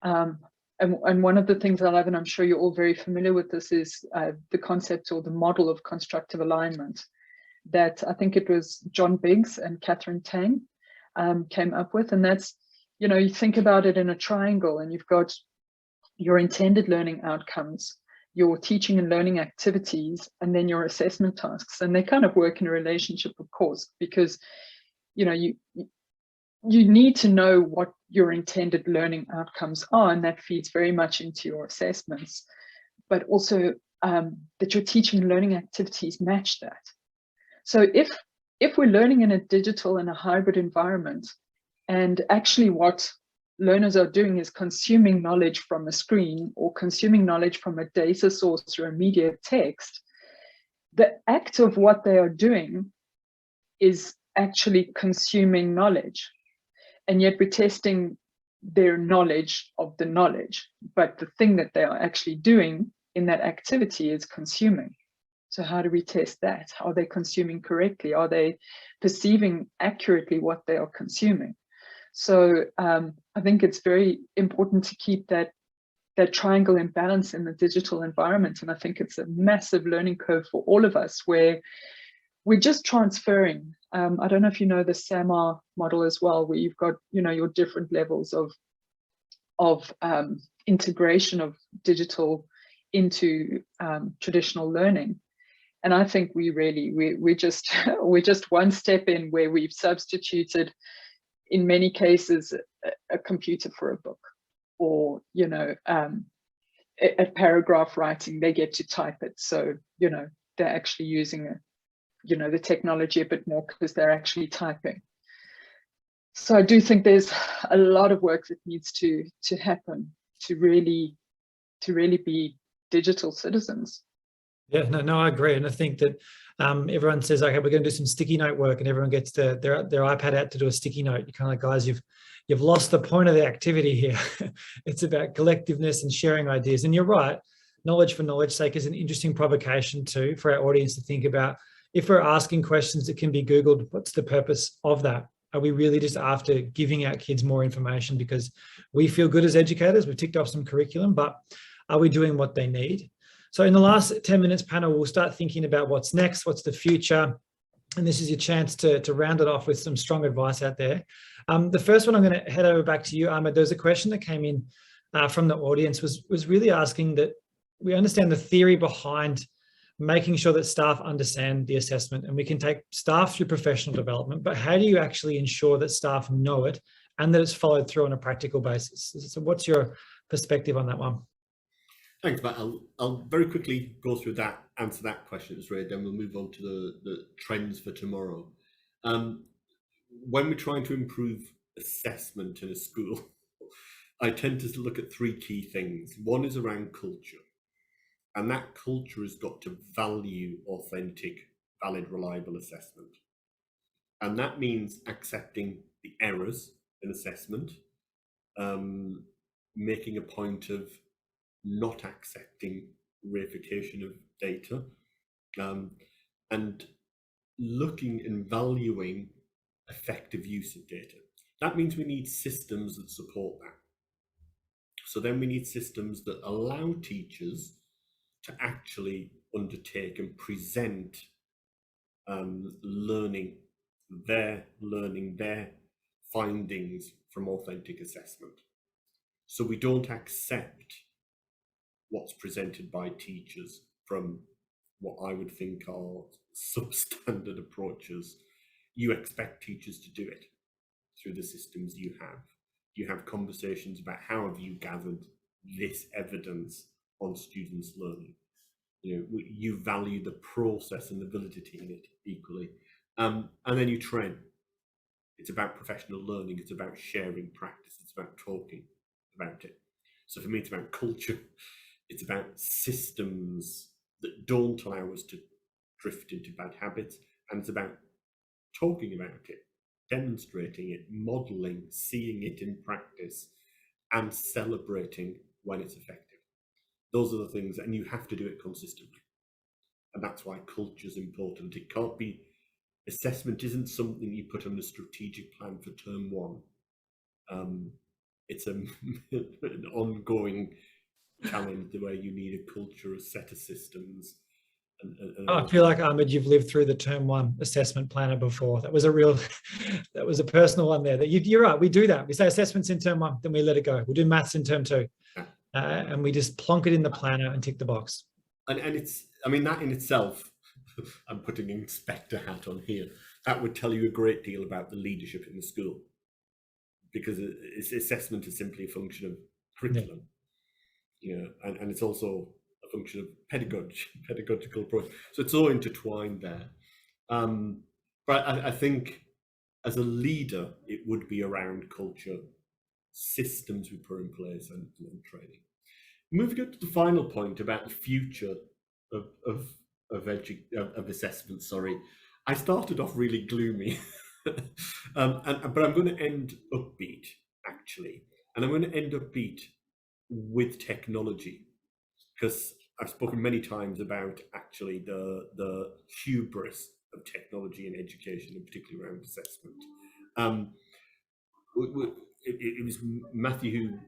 S4: and one of the things I love, and I'm sure you're all very familiar with this, is the concept or the model of constructive alignment that I think it was John Biggs and Catherine Tang came up with. And that's, you know, you think about it in a triangle, and you've got your intended learning outcomes, your teaching and learning activities, and then your assessment tasks. And they kind of work in a relationship, of course, because, you know, you need to know what your intended learning outcomes are, and that feeds very much into your assessments, but also that your teaching and learning activities match that. So if we're learning in a digital and a hybrid environment, and actually what learners are doing is consuming knowledge from a screen or consuming knowledge from a data source or a media text, the act of what they are doing is actually consuming knowledge. And yet we're testing their knowledge of the knowledge, but the thing that they are actually doing in that activity is consuming. So how do we test that? Are they consuming correctly? Are they perceiving accurately what they are consuming? So I think it's very important to keep that triangle in balance in the digital environment. And I think it's a massive learning curve for all of us, where we're just transferring. I don't know if you know the SAMR model as well, where you've got, you know, your different levels of integration of digital into traditional learning. And I think we're just one step in, where we've substituted, in many cases, a computer for a book, or, you know, a paragraph writing, they get to type it. So, you know, they're actually using you know, the technology a bit more because they're actually typing. So I do think there's a lot of work that needs to happen to really be digital citizens.
S2: Yeah, no, I agree. And I think that everyone says, okay, we're going to do some sticky note work, and everyone gets their iPad out to do a sticky note. You're kind of like, guys, you've lost the point of the activity here. It's about collectiveness and sharing ideas. And you're right, knowledge for knowledge's sake is an interesting provocation too for our audience to think about. If we're asking questions that can be Googled, what's the purpose of that? Are we really just after giving our kids more information because we feel good as educators? We've ticked off some curriculum, but are we doing what they need? So in the last 10 minutes panel, we'll start thinking about what's next, what's the future. And this is your chance to round it off with some strong advice out there. The first one, I'm going to head over back to you, Ahmed. There's a question that came in from the audience, was really asking that we understand the theory behind making sure that staff understand the assessment, and we can take staff through professional development, but how do you actually ensure that staff know it and that it's followed through on a practical basis? So what's your perspective on that one?
S3: Thanks, Matt. I'll very quickly go through that, answer that question, Ray, then we'll move on to the trends for tomorrow. When we're trying to improve assessment in a school, I tend to look at three key things. One is around culture. And that culture has got to value authentic, valid, reliable assessment. And that means accepting the errors in assessment, making a point of not accepting reification of data, and looking and valuing effective use of data. That means we need systems that support that. So then we need systems that allow teachers to actually undertake and present their findings from authentic assessment. So we don't accept what's presented by teachers from what I would think are substandard approaches. You expect teachers to do it through the systems you have. You have conversations about how have you gathered this evidence on students' learning. You value the process and the validity in it equally, and then you train. It's about professional learning. It's about sharing practice. It's about talking about it. So for me, it's about culture. It's about systems that don't allow us to drift into bad habits, and it's about talking about it, demonstrating it, modeling, seeing it in practice, and celebrating when it's effective. Those are the things, and you have to do it consistently. And that's why culture is important. It can't be, assessment isn't something you put on a strategic plan for term one. It's an ongoing challenge where you need a culture, a set of systems.
S2: I feel like, Ahmed, you've lived through the term one assessment planner before. That was a personal one there. You're right, we do that. We say assessments in term one, then we let it go. We'll do maths in term two. And we just plonk it in the planner and tick the box. And
S3: it's, I mean, that in itself, I'm putting an inspector hat on here, that would tell you a great deal about the leadership in the school, because assessment is simply a function of curriculum, and it's also a function of pedagogical approach. So it's all intertwined there. But I think as a leader, it would be around culture, systems we put in place, and training. Moving on to the final point about the future of assessment. Sorry, I started off really gloomy, but I'm going to end upbeat actually, and I'm going to end upbeat with technology, because I've spoken many times about actually the hubris of technology in education, and particularly around assessment. It was Matthew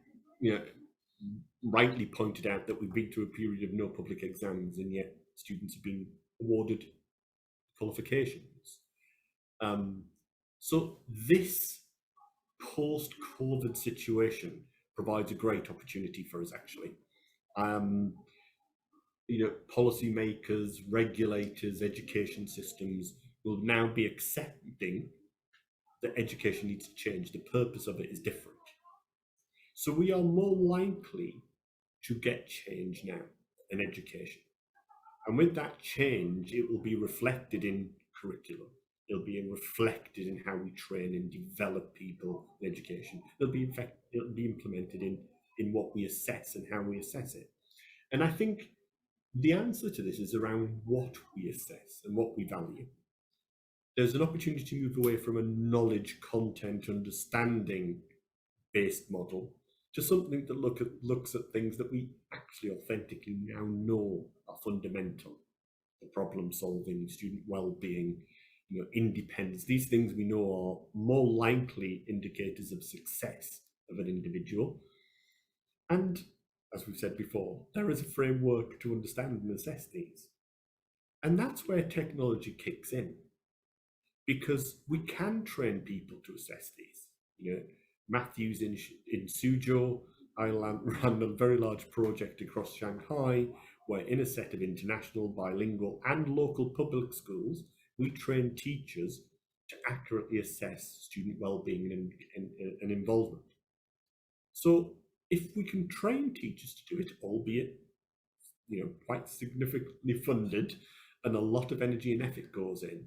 S3: who, rightly pointed out that we've been through a period of no public exams, and yet students have been awarded qualifications. So this post-COVID situation provides a great opportunity for us, actually. Policymakers, regulators, education systems will now be accepting that education needs to change. The purpose of it is different. So we are more likely to get change now in education. And with that change, it will be reflected in curriculum. It'll be reflected in how we train and develop people in education. It'll be implemented in what we assess and how we assess it. And I think the answer to this is around what we assess and what we value. There's an opportunity to move away from a knowledge, content, understanding based model to something that looks at things that we actually authentically now know are fundamental. The problem solving, student well-being, independence. These things we know are more likely indicators of success of an individual. And as we've said before, there is a framework to understand and assess these. And that's where technology kicks in, because we can train people to assess these. Matthew's in Suzhou, I ran a very large project across Shanghai, where in a set of international, bilingual and local public schools, we train teachers to accurately assess student well-being and involvement. So if we can train teachers to do it, albeit quite significantly funded and a lot of energy and effort goes in,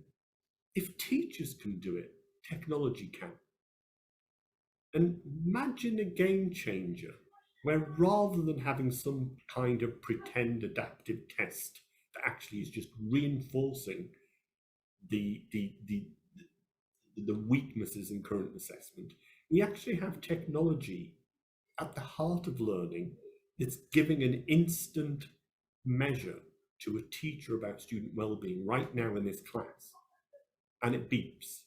S3: if teachers can do it, technology can. And imagine a game changer where, rather than having some kind of pretend adaptive test that actually is just reinforcing the weaknesses in current assessment, we actually have technology at the heart of learning that's giving an instant measure to a teacher about student well-being right now in this class, and it beeps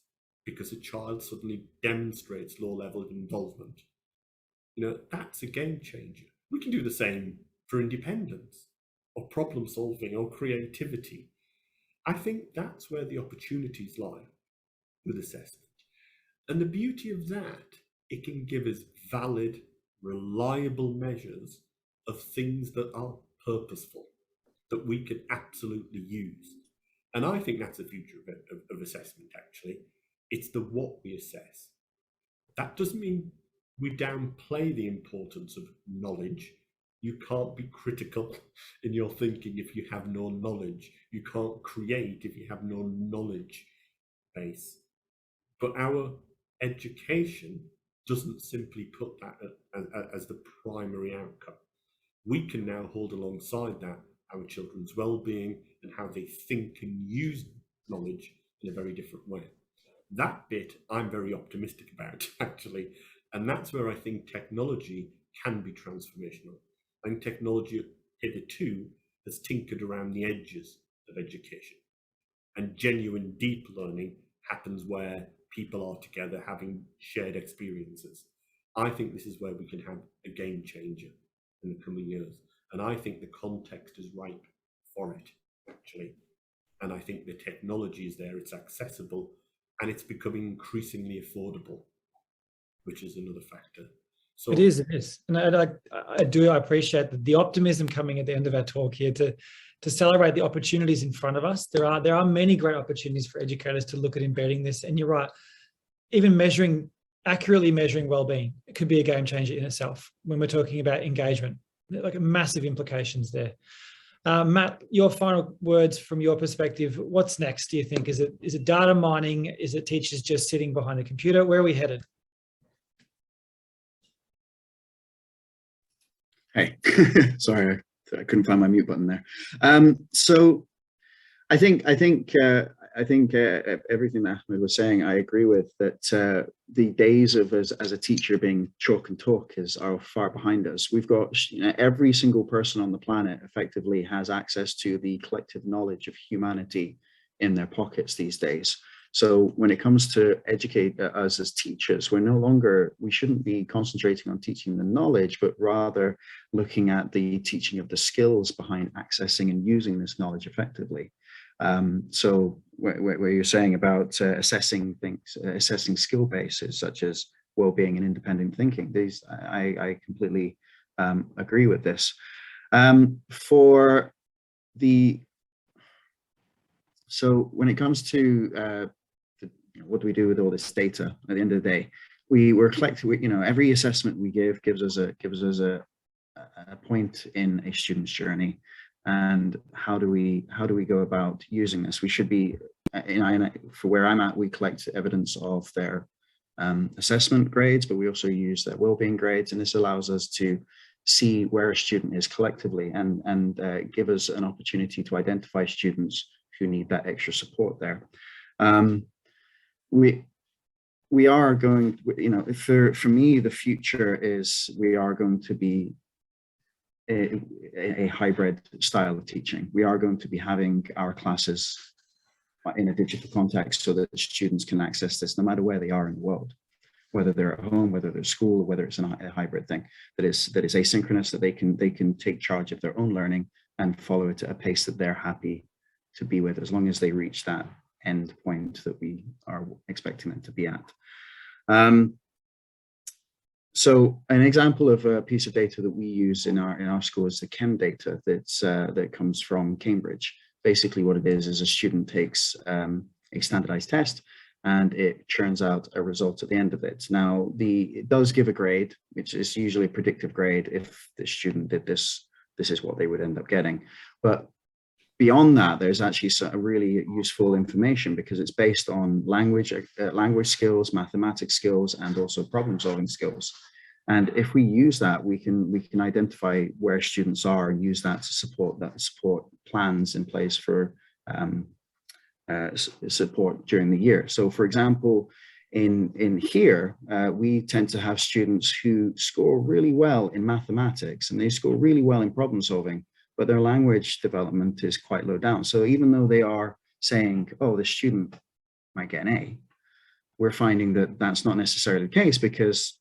S3: because a child suddenly demonstrates low level of involvement. That's a game changer. We can do the same for independence or problem solving or creativity. I think that's where the opportunities lie with assessment. And the beauty of that, it can give us valid, reliable measures of things that are purposeful, that we can absolutely use. And I think that's the future of assessment, actually. It's the what we assess. That doesn't mean we downplay the importance of knowledge. You can't be critical in your thinking if you have no knowledge. You can't create if you have no knowledge base. But our education doesn't simply put that as the primary outcome. We can now hold alongside that our children's well-being and how they think and use knowledge in a very different way. That bit I'm very optimistic about, actually, and that's where I think technology can be transformational. I think technology hitherto has tinkered around the edges of education, and genuine deep learning happens where people are together having shared experiences. I think this is where we can have a game changer in the coming years, and I think the context is ripe for it, actually. And I think the technology is there, it's accessible, and it's becoming increasingly affordable, which is another factor. So
S2: it is. And I appreciate the optimism coming at the end of our talk here to celebrate the opportunities in front of us. There are many great opportunities for educators to look at embedding this. And you're right, even accurately measuring well-being, it could be a game changer in itself when we're talking about engagement, like massive implications there. Matt, your final words from your perspective. What's next, do you think? Is it data mining? Is it teachers just sitting behind a computer? Where are we headed?
S5: Hey, sorry, I couldn't find my mute button there. So I think everything that Ahmed was saying, I agree with, that the days of us as a teacher being chalk and talk are far behind us. We've got every single person on the planet effectively has access to the collective knowledge of humanity in their pockets these days. So when it comes to educate us as teachers, we shouldn't be concentrating on teaching the knowledge, but rather looking at the teaching of the skills behind accessing and using this knowledge effectively. So where you're saying about assessing things, assessing skill bases such as well-being and independent thinking, I completely agree with this. So when it comes to what do we do with all this data at the end of the day? We're collecting, every assessment we gives us a point in a student's journey. And how do we go about using this? We should be, for where I'm at, we collect evidence of their assessment grades, but we also use their well-being grades, and this allows us to see where a student is collectively and give us an opportunity to identify students who need that extra support there. We are going, for me, the future is we are going to be a hybrid style of teaching. We are going to be having our classes in a digital context so that students can access this no matter where they are in the world, whether they're at home, whether they're at school, or whether it's a hybrid thing that is asynchronous, that they can take charge of their own learning and follow it at a pace that they're happy to be with, as long as they reach that end point that we are expecting them to be at. So an example of a piece of data that we use in our school is the Chem data that comes from Cambridge. Basically what it is a student takes a standardized test and it churns out a result at the end of it. Now, it does give a grade, which is usually a predictive grade. If the student did this, this is what they would end up getting. But beyond that, there's actually some really useful information because it's based on language skills, mathematics skills, and also problem-solving skills. And if we use that, we can identify where students are and use that to support plans in place for support during the year. So, for example, in here, we tend to have students who score really well in mathematics and they score really well in problem-solving, but their language development is quite low down. So even though they are saying, oh, the student might get an A, we're finding that that's not necessarily the case because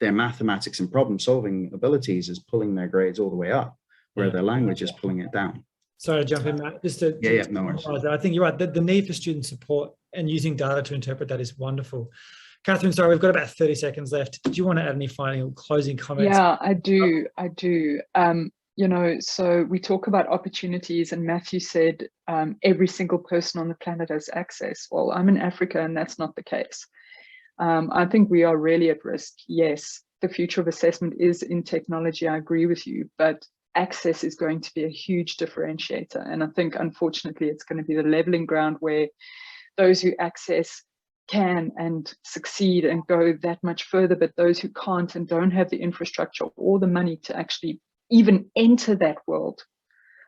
S5: their mathematics and problem solving abilities is pulling their grades all the way up, where their language is pulling it down.
S2: Sorry to jump in, Matt. Just to
S5: No worries.
S2: I think you're right. The need for student support and using data to interpret that is wonderful. Catherine, sorry, we've got about 30 seconds left. Did you want to add any final closing comments?
S4: Yeah, I do. You know, so we talk about opportunities, and Matthew said every single person on the planet has access. Well, I'm in Africa and that's not the case. I think we are really at risk. Yes, the future of assessment is in technology. I agree with you, but access is going to be a huge differentiator. And I think, unfortunately, it's going to be the leveling ground where those who access can and succeed and go that much further, but those who can't and don't have the infrastructure or the money to actually even enter that world,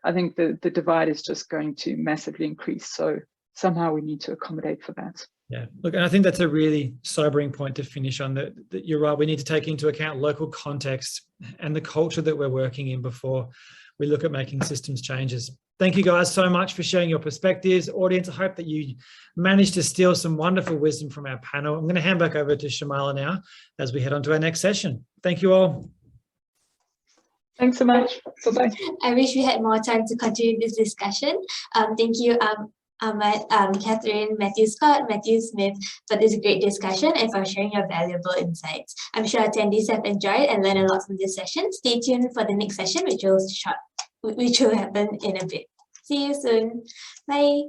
S4: I think the divide is just going to massively increase. So somehow we need to accommodate for that.
S2: Yeah, look, and I think that's a really sobering point to finish on. That you're right, we need to take into account local context and the culture that we're working in before we look at making systems changes. Thank you guys so much for sharing your perspectives. Audience, I hope that you managed to steal some wonderful wisdom from our panel. I'm going to hand back over to Shamala now as we head on to our next session. Thank you all.
S4: Thanks so much. Bye-bye.
S1: I wish we had more time to continue this discussion. Thank you, Ahmad, Catherine, Matthew Scott, Matthew Smith, for this great discussion and for sharing your valuable insights. I'm sure attendees have enjoyed and learned a lot from this session. Stay tuned for the next session, which will happen in a bit. See you soon. Bye.